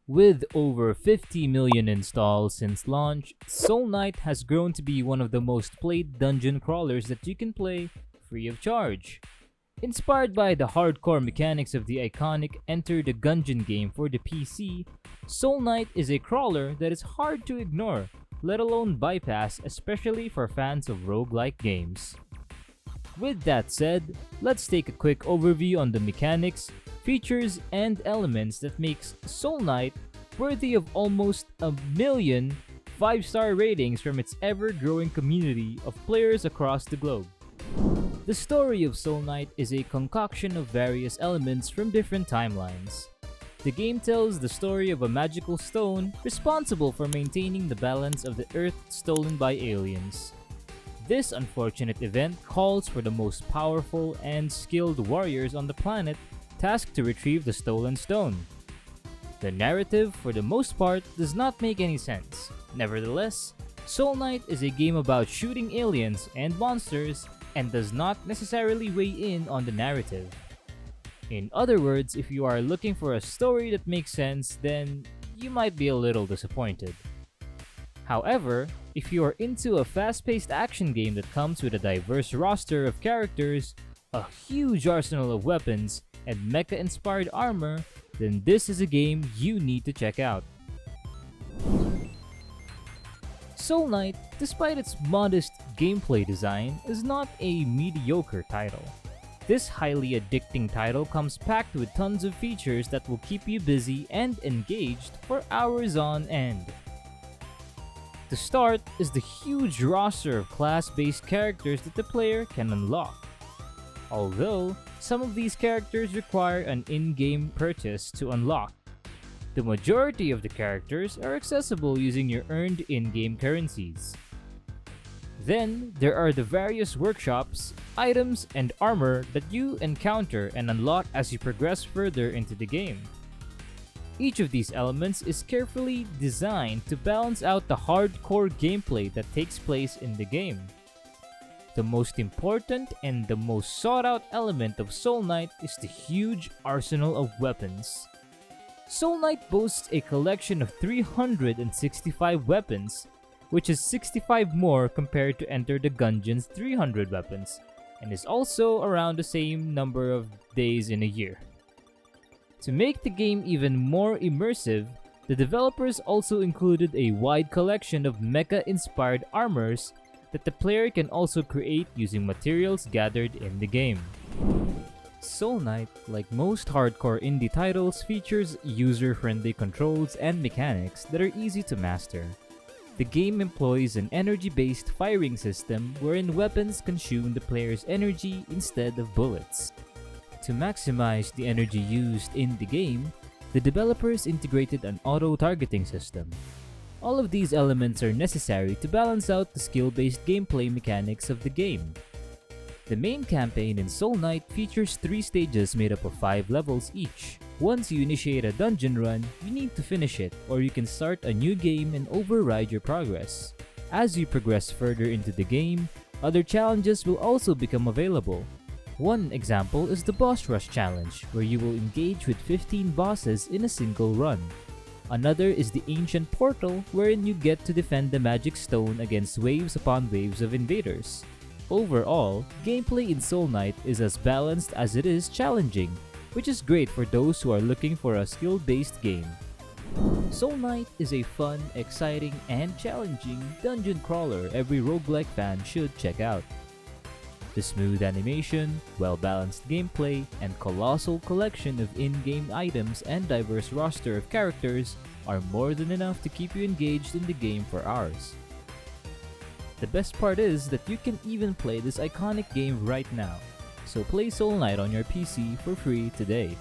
With over 50 million installs since launch, Soul Knight has grown to be one of the most played dungeon crawlers that you can play free of charge. Inspired by the hardcore mechanics of the iconic Enter the Gungeon game for the PC, Soul Knight is a crawler that is hard to ignore, let alone bypass, especially for fans of roguelike games. With that said, let's take a quick overview on the mechanics, features, and elements that makes Soul Knight worthy of almost a million 5-star ratings from its ever-growing community of players across the globe. The story of Soul Knight is a concoction of various elements from different timelines. The game tells the story of a magical stone responsible for maintaining the balance of the Earth stolen by aliens. This unfortunate event calls for the most powerful and skilled warriors on the planet tasked to retrieve the stolen stone. The narrative, for the most part, does not make any sense. Nevertheless, Soul Knight is a game about shooting aliens and monsters and does not necessarily weigh in on the narrative. In other words, if you are looking for a story that makes sense, then you might be a little disappointed. However, if you are into a fast-paced action game that comes with a diverse roster of characters, a huge arsenal of weapons, and mecha-inspired armor, then this is a game you need to check out. Soul Knight, despite its modest gameplay design, is not a mediocre title. This highly addicting title comes packed with tons of features that will keep you busy and engaged for hours on end. To start is the huge roster of class-based characters that the player can unlock. Although, some of these characters require an in-game purchase to unlock. The majority of the characters are accessible using your earned in-game currencies. Then, there are the various workshops, items, and armor that you encounter and unlock as you progress further into the game. Each of these elements is carefully designed to balance out the hardcore gameplay that takes place in the game. The most important and the most sought-out element of Soul Knight is the huge arsenal of weapons. Soul Knight boasts a collection of 365 weapons, which is 65 more compared to Enter the Gungeon's 300 weapons, and is also around the same number of days in a year. To make the game even more immersive, the developers also included a wide collection of mecha-inspired armors that the player can also create using materials gathered in the game. Soul Knight, like most hardcore indie titles, features user-friendly controls and mechanics that are easy to master. The game employs an energy-based firing system wherein weapons consume the player's energy instead of bullets. To maximize the energy used in the game, the developers integrated an auto-targeting system. All of these elements are necessary to balance out the skill-based gameplay mechanics of the game. The main campaign in Soul Knight features 3 stages made up of 5 levels each. Once you initiate a dungeon run, you need to finish it, or you can start a new game and override your progress. As you progress further into the game, other challenges will also become available. One example is the Boss Rush Challenge, where you will engage with 15 bosses in a single run. Another is the Ancient Portal, wherein you get to defend the Magic Stone against waves upon waves of invaders. Overall, gameplay in Soul Knight is as balanced as it is challenging, which is great for those who are looking for a skill-based game. Soul Knight is a fun, exciting, and challenging dungeon crawler every roguelike fan should check out. The smooth animation, well-balanced gameplay, and colossal collection of in-game items and diverse roster of characters are more than enough to keep you engaged in the game for hours. The best part is that you can even play this iconic game right now, so play Soul Knight on your PC for free today.